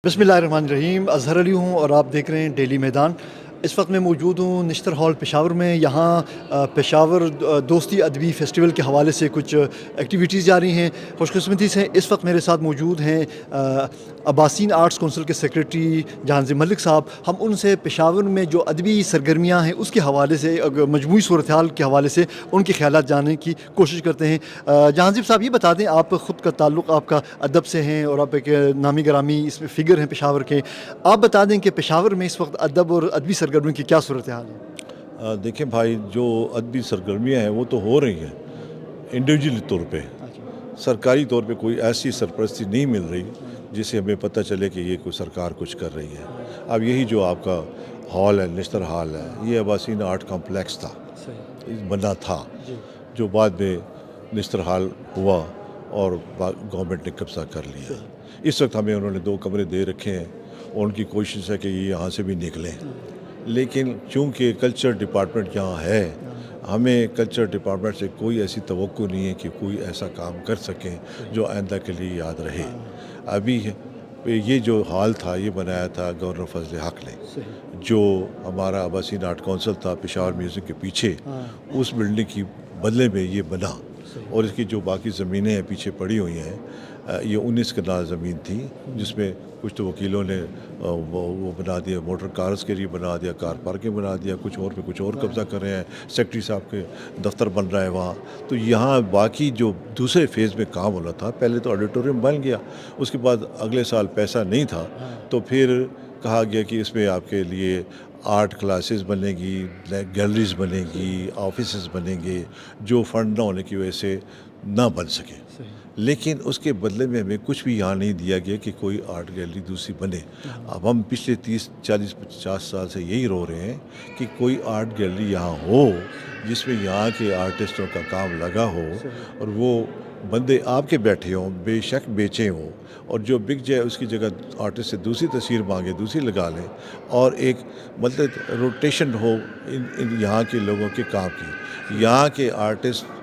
بسم اللہ الرحمن الرحیم، اظہر علی ہوں اور آپ دیکھ رہے ہیں ڈیلی میدان۔ اس وقت میں موجود ہوں نشتر ہال پشاور میں۔ یہاں پشاور دوستی ادبی فیسٹیول کے حوالے سے کچھ ایکٹیویٹیز جاری ہیں۔ خوش قسمتی سے اس وقت میرے ساتھ موجود ہیں عباسین آرٹس کونسل کے سیکریٹری جہانزیب ملک صاحب۔ ہم ان سے پشاور میں جو ادبی سرگرمیاں ہیں اس کے حوالے سے، مجموعی صورتحال کے حوالے سے ان کے خیالات جاننے کی کوشش کرتے ہیں۔ جہانزیب صاحب، یہ بتا دیں، آپ خود کا تعلق آپ کا ادب سے ہیں اور آپ ایک نامی گرامی اس میں فگر ہیں پشاور کے۔ آپ بتا دیں کہ پشاور میں اس وقت ادب اور ادبی سرگرمیوں کی کیا صورتحال ہے؟ دیکھیں بھائی، جو ادبی سرگرمیاں ہیں وہ تو ہو رہی ہیں انڈیویجولی طور پہ۔ سرکاری طور پہ کوئی ایسی سرپرستی نہیں مل رہی جس سے ہمیں پتہ چلے کہ یہ کوئی سرکار کچھ کر رہی ہے۔ اب یہی جو آپ کا ہال ہے، نشتر ہال ہے، یہ عباسین آرٹ کمپلیکس تھا، بنا تھا، جو بعد میں نشتر ہال ہوا اور گورنمنٹ نے قبضہ کر لیا۔ اس وقت ہمیں انہوں نے 2 کمرے دے رکھے ہیں اور ان کی کوشش ہے کہ یہ یہاں سے بھی نکلیں، لیکن چونکہ کلچر ڈپارٹمنٹ یہاں ہے، ہمیں کلچر ڈپارٹمنٹ سے کوئی ایسی توقع نہیں ہے کہ کوئی ایسا کام کر سکیں جو آئندہ کے لیے یاد رہے۔ ابھی یہ جو ہال تھا یہ بنایا تھا گورنر فضل حق نے، جو ہمارا عباسین آرٹ کونسل تھا پشاور میوزیم کے پیچھے، اس بلڈنگ کی بدلے میں یہ بنا۔ اور اس کی جو باقی زمینیں ہیں پیچھے پڑی ہوئی ہیں، یہ 19 کنال زمین تھی، جس میں کچھ تو وکیلوں نے وہ بنا دیا، موٹر کارز کے لیے بنا دیا، کار پارکنگ بنا دیا، کچھ اور پہ کچھ اور قبضہ کر رہے ہیں، سیکٹری صاحب کے دفتر بن رہا ہے وہاں۔ تو یہاں باقی جو دوسرے فیز میں کام ہونا تھا، پہلے تو آڈیٹوریم بن گیا، اس کے بعد اگلے سال پیسہ نہیں تھا، تو پھر کہا گیا کہ اس میں آپ کے لیے آرٹ کلاسز بنے گی، گیلریز بنے گی، آفیسز بنیں گے، جو فنڈ نہ ہونے کی وجہ سے نہ بن سکے۔ لیکن اس کے بدلے میں ہمیں کچھ بھی یہاں نہیں دیا گیا کہ کوئی آرٹ گیلری دوسری بنے۔ اب ہم پچھلے 30 40 50 سال سے یہی رو رہے ہیں کہ کوئی آرٹ گیلری یہاں ہو جس میں یہاں کے آرٹسٹوں کا کام لگا ہو، اور وہ بندے آپ کے بیٹھے ہوں، بے شک بیچے ہوں، اور جو بک جائے اس کی جگہ آرٹسٹ سے دوسری تصویر مانگے، دوسری لگا لیں، اور ایک مطلب روٹیشن ہو ان یہاں کے لوگوں کے کام کی۔ یہاں کے آرٹسٹ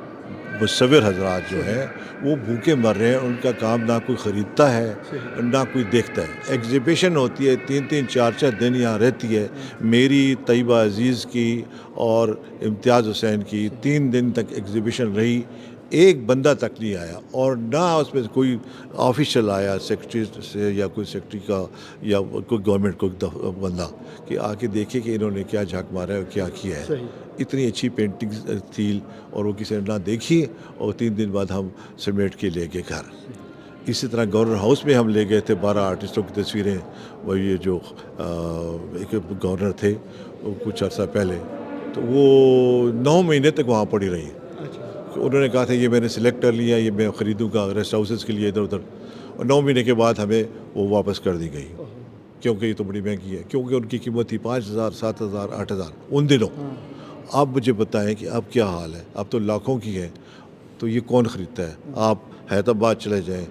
مصور حضرات جو ہیں وہ بھوکے مر رہے ہیں، ان کا کام نہ کوئی خریدتا ہے نہ کوئی دیکھتا ہے۔ ایگزیبیشن ہوتی ہے 3 4 دن یہاں رہتی ہے۔ میری طیبہ عزیز کی اور امتیاز حسین کی 3 دن تک ایگزیبیشن رہی، ایک بندہ تک نہیں آیا، اور نہ اس میں کوئی آفیشل آیا سیکرٹری سے یا کوئی سیکرٹری کا یا کوئی گورنمنٹ کو بندہ کہ آ کے دیکھے کہ انہوں نے کیا جھانک مارا ہے اور کیا کیا ہے۔ اتنی اچھی پینٹنگ تھی اور وہ کسی نے نہ دیکھی، اور 3 دن بعد ہم سمیٹ کے لے گئے گھر۔ اسی طرح گورنر ہاؤس میں ہم لے گئے تھے 12 آرٹسٹوں کی تصویریں، وہ یہ جو ایک گورنر تھے وہ کچھ عرصہ پہلے، تو وہ 9 مہینے تک وہاں پڑی رہی۔ انہوں نے کہا تھا یہ میں نے سلیکٹ کر لیا، یہ میں خریدوں گا ریسٹ ہاؤسز کے لیے ادھر ادھر، اور 9 مہینے کے بعد ہمیں وہ واپس کر دی گئی، کیونکہ یہ تو بڑی مہنگی ہے، کیونکہ ان کی قیمت تھی 5,000 7,000 8,000 ان دنوں۔ آپ مجھے بتائیں کہ اب کیا حال ہے، اب تو لاکھوں کی ہے، تو یہ کون خریدتا ہے؟ آپ حیدرآباد چلے جائیں،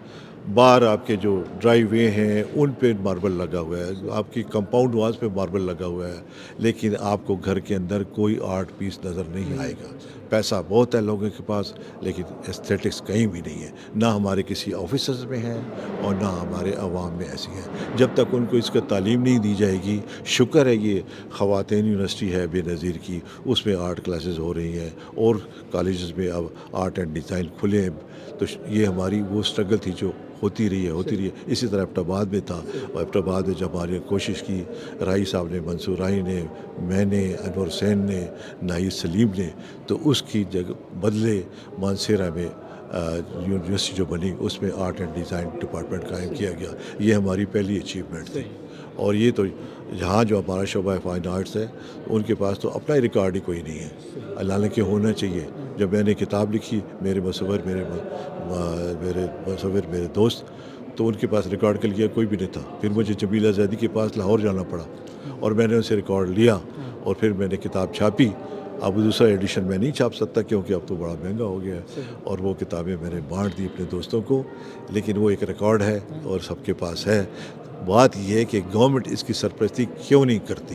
باہر آپ کے جو ڈرائیو وے ہیں ان پہ ماربل لگا ہوا ہے، آپ کی کمپاؤنڈ واز پہ ماربل لگا ہوا ہے، لیکن آپ کو گھر کے اندر کوئی آرٹ پیس نظر نہیں آئے گا۔ پیسہ بہت ہے لوگوں کے پاس، لیکن ایستھیٹکس کہیں بھی نہیں ہے، نہ ہمارے کسی آفیسز میں ہیں اور نہ ہمارے عوام میں ایسی ہے۔ جب تک ان کو اس کا تعلیم نہیں دی جائے گی، شکر ہے یہ خواتین یونیورسٹی ہے بے نظیر کی، اس میں آرٹ کلاسز ہو رہی ہیں، اور کالجز میں اب آرٹ اینڈ ڈیزائن کھلے ہیں، تو یہ ہماری وہ اسٹرگل تھی جو ہوتی رہی ہے۔ اسی طرح ایبٹ آباد میں تھا، اور ایبٹ آباد میں جب ہماری کوشش کی، رائی صاحب نے، منصور رائی نے، میں نے، انور حسین نے، ناہید سلیم نے، تو اس کی جگہ بدلے مانسیرا میں یونیورسٹی جو بنی اس میں آرٹ اینڈ ڈیزائن ڈپارٹمنٹ قائم کیا گیا۔ یہ ہماری پہلی اچیومنٹ تھی، اور یہ تو جہاں جو ہمارا شعبہ فائن آرٹس ہے ان کے پاس تو اپنا ریکارڈ ہی کوئی نہیں ہے، حالانکہ ہونا چاہیے۔ جب میں نے کتاب لکھی، میرے مصور میرے دوست، تو ان کے پاس ریکارڈ کے لیے کوئی بھی نہیں تھا۔ پھر مجھے جمیلہ زیدی کے پاس لاہور جانا پڑا، اور میں نے ان سے ریکارڈ لیا، اور پھر میں نے کتاب چھاپی۔ اب دوسرا ایڈیشن میں نہیں چھاپ سکتا کیونکہ اب تو بڑا مہنگا ہو گیا ہے، اور وہ کتابیں میں نے بانٹ دی اپنے دوستوں کو، لیکن وہ ایک ریکارڈ ہے اور سب کے پاس ہے۔ بات یہ ہے کہ گورنمنٹ اس کی سرپرستی کیوں نہیں کرتی؟